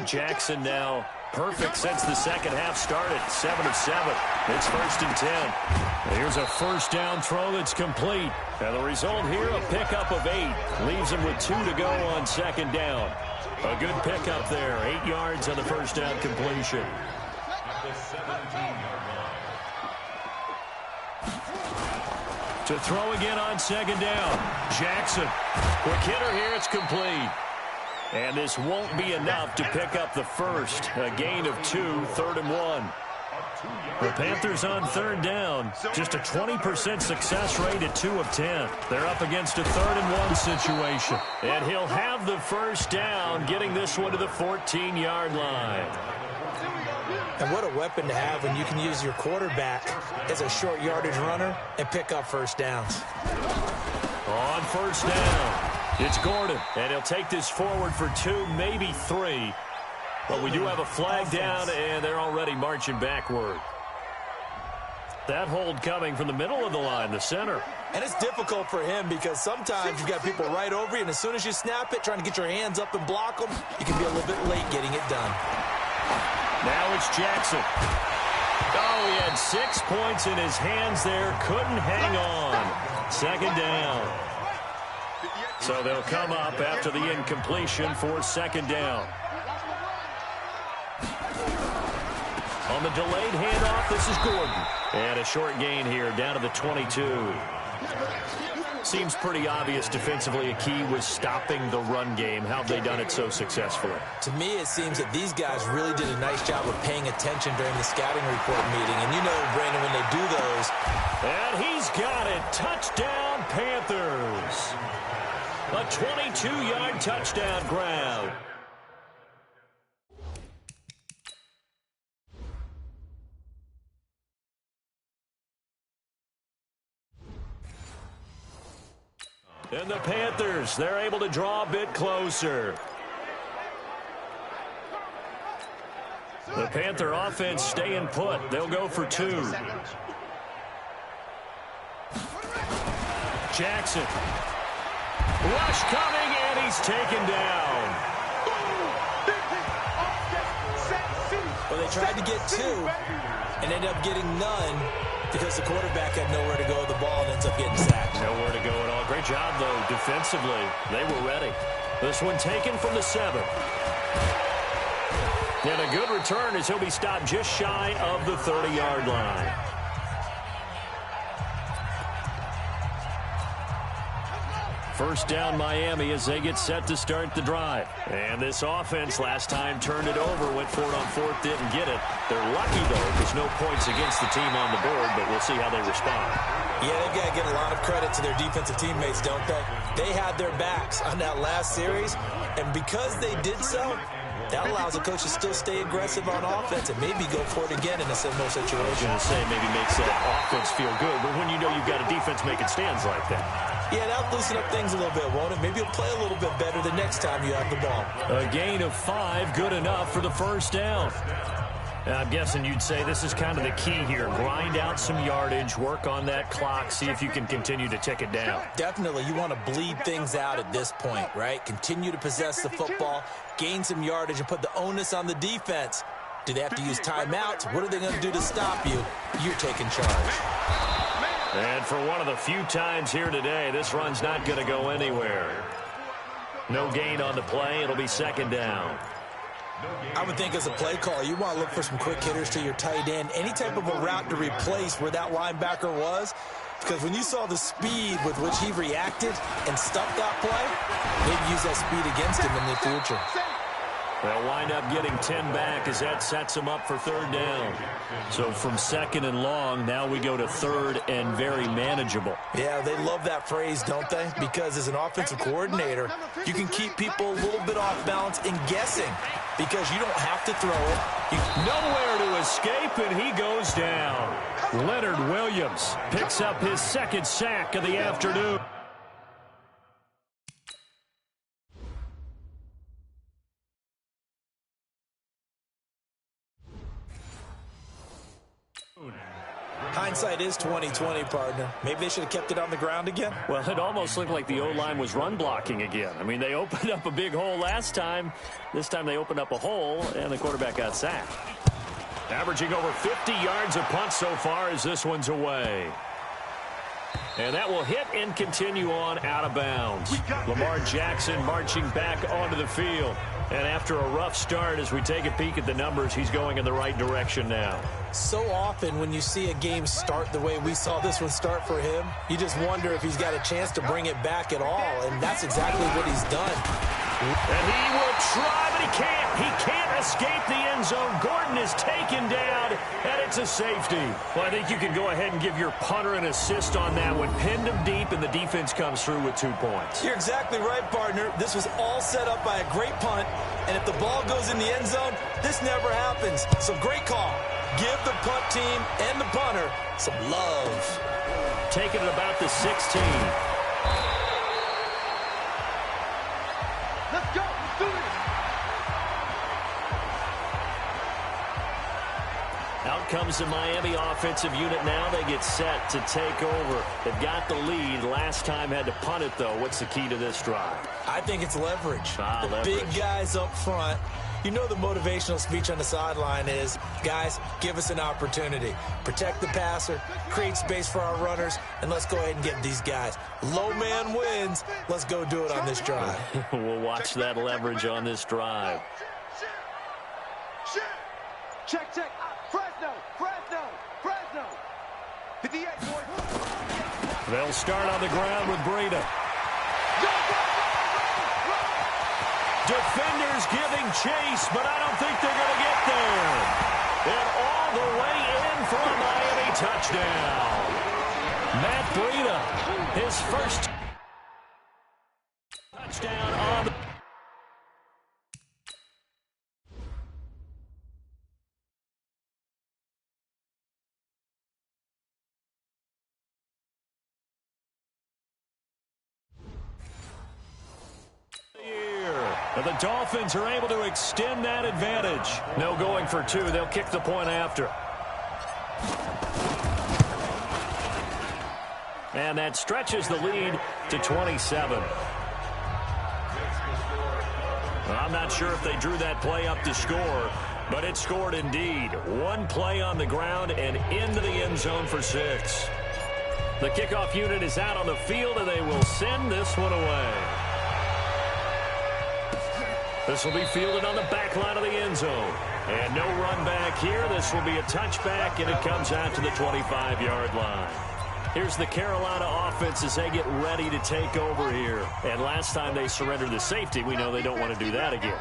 S2: Jackson now perfect since the second half started. 7 of 7. It's 1st and 10. Here's a first down throw that's complete. And the result here, a pickup of 8. Leaves him with 2 to go on 2nd down. A good pickup there. 8 yards on the first down completion. To throw again on 2nd down. Jackson. Quick hitter here. It's complete. And this won't be enough to pick up the first. A gain of 2, 3rd and 1. The Panthers on third down. Just a 20% success rate at 2 of 10. They're up against a 3rd-and-1 situation. And he'll have the first down, getting this one to the 14-yard line.
S3: And what a weapon to have when you can use your quarterback as a short yardage runner and pick up first downs.
S2: On first down, it's Gordon. And he'll take this forward for 2, maybe 3. But we do have a flag down, and they're already marching backward. That hold coming from the middle of the line, the center.
S3: And it's difficult for him because sometimes you've got people right over you, and as soon as you snap it, trying to get your hands up and block them, you can be a little bit late getting it done.
S2: Now it's Jackson. Oh, he had 6 points in his hands there. Couldn't hang on. Second down. So they'll come up after the incompletion for second down. On the delayed handoff, this is Gordon. And a short gain here, down to the 22. Seems pretty obvious defensively a key was stopping the run game. How have they done it so successfully?
S3: To me, it seems that these guys really did a nice job of paying attention during the scouting report meeting. And you know, Brandon, when they do those.
S2: And he's got it. Touchdown, Panthers. A 22-yard touchdown grab. And the Panthers, they're able to draw a bit closer. The Panther offense staying put. They'll go for 2. Jackson. Rush coming, and he's taken down.
S3: Well, they tried to get 2 and ended up getting none because the quarterback had nowhere to go with the ball and ends up getting sacked.
S2: Nowhere to go at all. Great job, though, defensively. They were ready. This one taken from the 7. And a good return as he'll be stopped just shy of the 30-yard line. First down Miami as they get set to start the drive. And this offense last time turned it over, went for it on 4th, didn't get it. They're lucky, though, there's no points against the team on the board, but we'll see how they respond.
S3: Yeah, they've got to give a lot of credit to their defensive teammates, don't they? They had their backs on that last series, and because they did so, that allows the coach to still stay aggressive on offense and maybe go for it again in a similar situation.
S2: I was going to say maybe makes that offense feel good, but when you know you've got a defense making stands like that.
S3: Yeah, that'll loosen up things a little bit, won't it? Maybe you'll play a little bit better the next time you have the ball.
S2: A gain of 5, good enough for the first down. And I'm guessing you'd say this is kind of the key here. Grind out some yardage, work on that clock, see if you can continue to tick it down.
S3: Definitely. You want to bleed things out at this point, right? Continue to possess the football, gain some yardage, and put the onus on the defense. Do they have to use timeouts? What are they going to do to stop you? You're taking charge.
S2: And for one of the few times here today, this run's not going to go anywhere. No gain on the play. It'll be second down.
S3: I would think as a play call, you want to look for some quick hitters to your tight end. Any type of a route to replace where that linebacker was. Because when you saw the speed with which he reacted and stuffed that play, maybe use that speed against him in the future.
S2: They'll wind up getting 10 back as that sets them up for third down. So from second and long, now we go to third and very manageable.
S3: Yeah, they love that phrase, don't they? Because as an offensive coordinator, you can keep people a little bit off balance and guessing because you don't have to throw it.
S2: Nowhere to escape, and he goes down. Leonard Williams picks up his second sack of the afternoon.
S3: Hindsight is 20/20, partner. Maybe they should have kept it on the ground again.
S2: Well, it almost looked like the O-line was run blocking again. I mean, they opened up a big hole last time. This time they opened up a hole, and the quarterback got sacked. Averaging over 50 yards a punt so far as this one's away. And that will hit and continue on out of bounds. Lamar Jackson marching back onto the field. And after a rough start, as we take a peek at the numbers, he's going in the right direction now.
S3: So often when you see a game start the way we saw this one start for him, you just wonder if he's got a chance to bring it back at all. And that's exactly what he's done.
S2: And he will try, but he can't. He can't escape the end zone. Gordon is taken down, and it's a safety. Well, I think you can go ahead and give your punter an assist on that one. Pinned him deep, and the defense comes through with 2 points.
S3: You're exactly right, partner. This was all set up by a great punt, and if the ball goes in the end zone, this never happens. So great call. Give the punt team and the punter some love.
S2: Taking it about the 16.
S4: Let's go. Let's do this.
S2: Out comes the Miami offensive unit now. They get set to take over. They've got the lead. Last time had to punt it, though. What's the key to this drive?
S3: I think it's leverage.
S2: Leverage.
S3: Big guys up front. You know the motivational speech on the sideline is, guys, give us an opportunity. Protect the passer, create space for our runners, and let's go ahead and get these guys. Low man wins. Let's go do it on this drive.
S2: We'll watch that leverage on this drive.
S4: Check, check. Fresno. 58, boys.
S2: They'll start on the ground with Breida. Defenders giving chase, but I don't think they're going to get there. And all the way in for a Miami touchdown. Matt Breida, his first touchdown on the... And the Dolphins are able to extend that advantage. No going for 2. They'll kick the point after. And that stretches the lead to 27. I'm not sure if they drew that play up to score, but it scored indeed. One play on the ground and into the end zone for 6. The kickoff unit is out on the field, and they will send this one away. This will be fielded on the back line of the end zone. And no run back here. This will be a touchback, and it comes out to the 25-yard line. Here's the Carolina offense as they get ready to take over here. And last time they surrendered the safety, we know they don't want to do that again.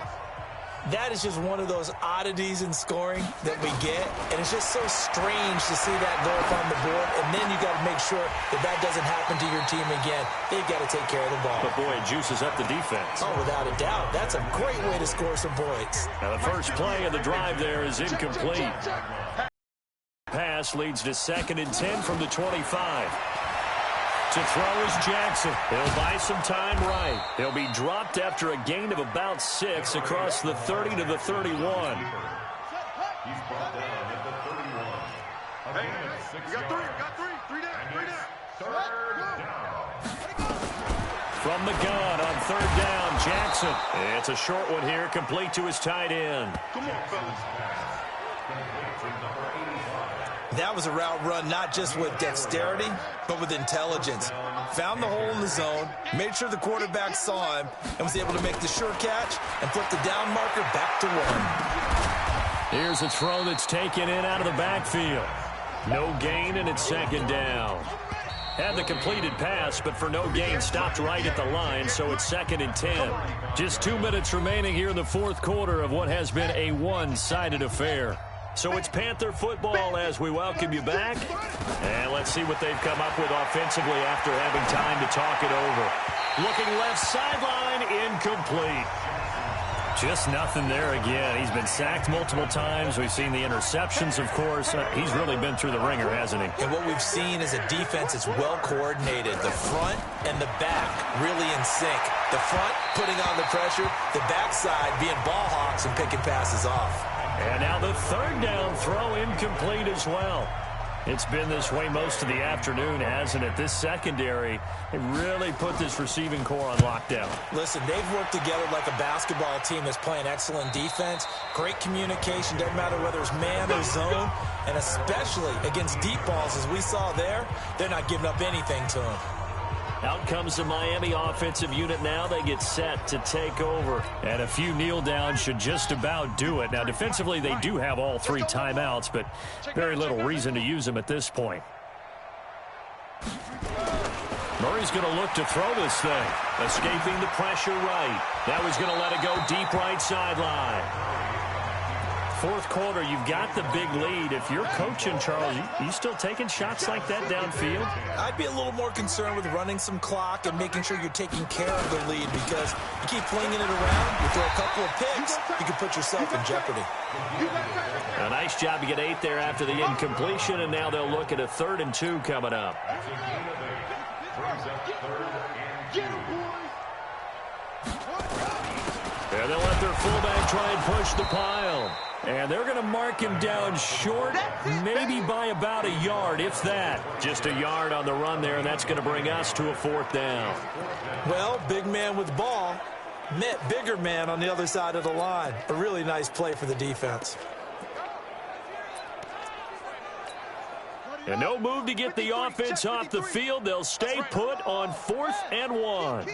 S3: That is just one of those oddities in scoring that we get, and it's just so strange to see that go up on the board, and then you got to make sure that that doesn't happen to your team again. They've got to take care of the ball.
S2: But, boy, it juices up the defense.
S3: Oh, without a doubt. That's a great way to score some points.
S2: Now, the first play of the drive there is incomplete. Pass leads to 2nd and 10 from the 25. To throw is Jackson. He'll buy some time right. He'll be dropped after a gain of about 6 across the 30 to the 31.
S4: He's brought down at the 31. Hey, you got 3 down. Third down.
S2: From the gun on 3rd down, Jackson. It's a short one here, complete to his tight end.
S4: Come on, fellas.
S3: That was a route run not just with dexterity, but with intelligence. Found the hole in the zone, made sure the quarterback saw him, and was able to make the sure catch and flip the down marker back to 1.
S2: Here's a throw that's taken in out of the backfield. No gain, and it's 2nd down. Had the completed pass, but for no gain, stopped right at the line, so it's 2nd and 10. Just 2 minutes remaining here in the 4th quarter of what has been a one-sided affair. So it's Panther football as we welcome you back. And let's see what they've come up with offensively after having time to talk it over. Looking left sideline, incomplete. Just nothing there again. He's been sacked multiple times. We've seen the interceptions, of course. He's really been through the ringer, hasn't he?
S3: And what we've seen is a defense that's well coordinated. The front and the back really in sync. The front putting on the pressure, the backside being ball hawks and picking passes off.
S2: And now the 3rd down throw incomplete as well. It's been this way most of the afternoon, hasn't it? This secondary, they really put this receiving core on lockdown.
S3: Listen, they've worked together like a basketball team that's playing excellent defense. Great communication, doesn't matter whether it's man or zone. And especially against deep balls, as we saw there, they're not giving up anything to them.
S2: Out comes the Miami offensive unit now. They get set to take over. And a few kneel downs should just about do it. Now, defensively, they do have all 3 timeouts, but very little reason to use them at this point. Murray's going to look to throw this thing. Escaping the pressure right. That was going to let it go deep right sideline. Fourth quarter, you've got the big lead. If you're coaching, Charles, you still taking shots like that downfield?
S3: I'd be a little more concerned with running some clock and making sure you're taking care of the lead, because you keep flinging it around, you throw a couple of picks, you can put yourself in jeopardy.
S2: A nice job to get 8 there after the incompletion, and now they'll look at a 3rd and 2 coming up. And they'll let their fullback try and push the pile. And they're going to mark him down short, maybe by about a yard, if that. Just a yard on the run there, and that's going to bring us to a 4th down.
S3: Well, big man with ball met bigger man on the other side of the line. A really nice play for the defense.
S2: And no move to get the offense off the field. They'll stay put on 4th and 1.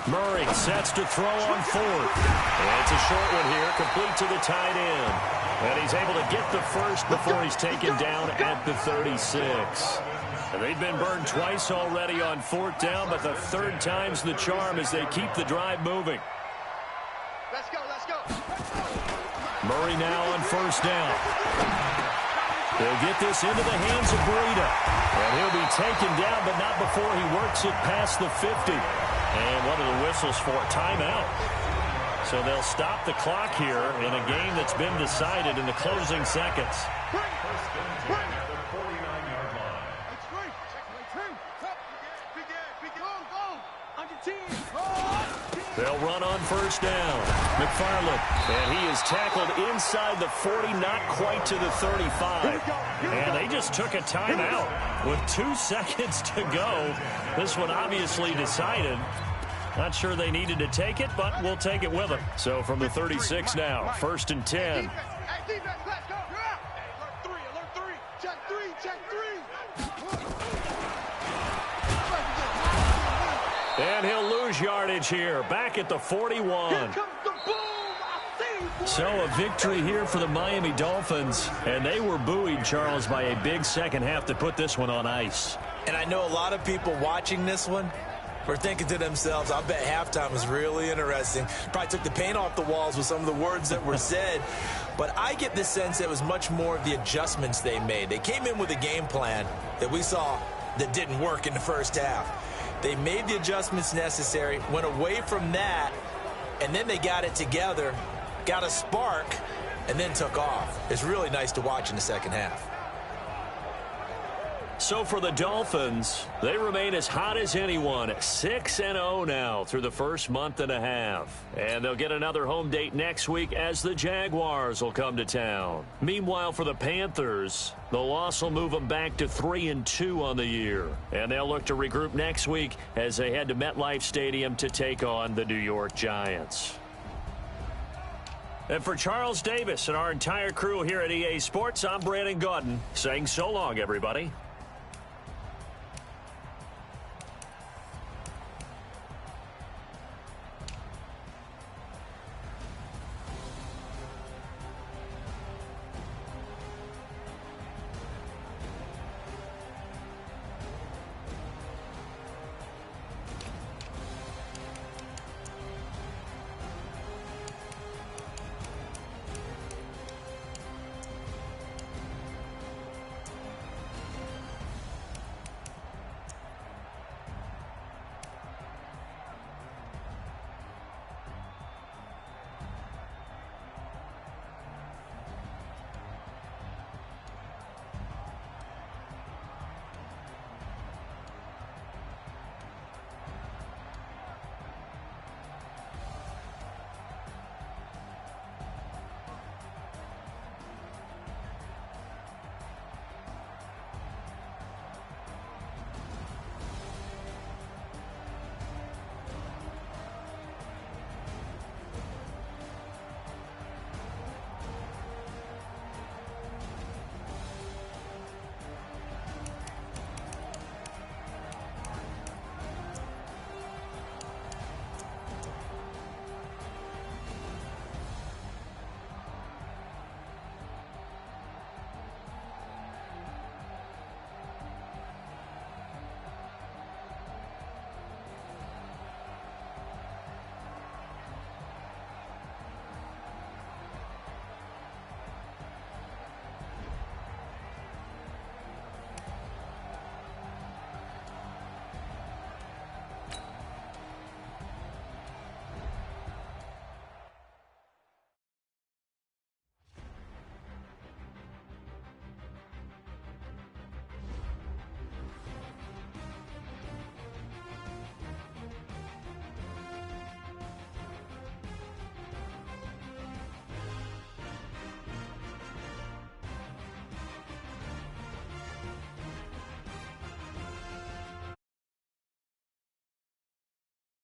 S2: Murray sets to throw on 4th. And it's a short one here, complete to the tight end. And he's able to get the first before he's taken down at the 36. And they've been burned twice already on 4th down, but the 3rd time's the charm as they keep the drive moving.
S6: Let's go, let's go.
S2: Murray now on 1st down. They'll get this into the hands of Breida. And he'll be taken down, but not before he works it past the 50. And what are the whistles for? Timeout. So they'll stop the clock here in a game that's been decided in the closing seconds. They'll run on 1st down. McFarland, and he is tackled inside the 40, not quite to the 35. And they just took a timeout with 2 seconds to go. This one obviously decided. Not sure they needed to take it, but we'll take it with them. So from the 36 now, 1st and 10. And he'll lose yardage here, back at the 41. So a victory here for the Miami Dolphins, and they were buoyed, Charles, by a big second half to put this one on ice.
S3: And I know a lot of people watching this one were thinking to themselves, I bet halftime was really interesting. Probably took the paint off the walls with some of the words that were said. But I get the sense that it was much more of the adjustments they made. They came in with a game plan that we saw that didn't work in the first half. They made the adjustments necessary, went away from that, and then they got it together, got a spark, and then took off. It's really nice to watch in the second half.
S2: So for the Dolphins, they remain as hot as anyone, 6-0 now through the first month and a half. And they'll get another home date next week as the Jaguars will come to town. Meanwhile, for the Panthers, the loss will move them back to 3-2 on the year. And they'll look to regroup next week as they head to MetLife Stadium to take on the New York Giants. And for Charles Davis and our entire crew here at EA Sports, I'm Brandon Gaudin saying so long, everybody.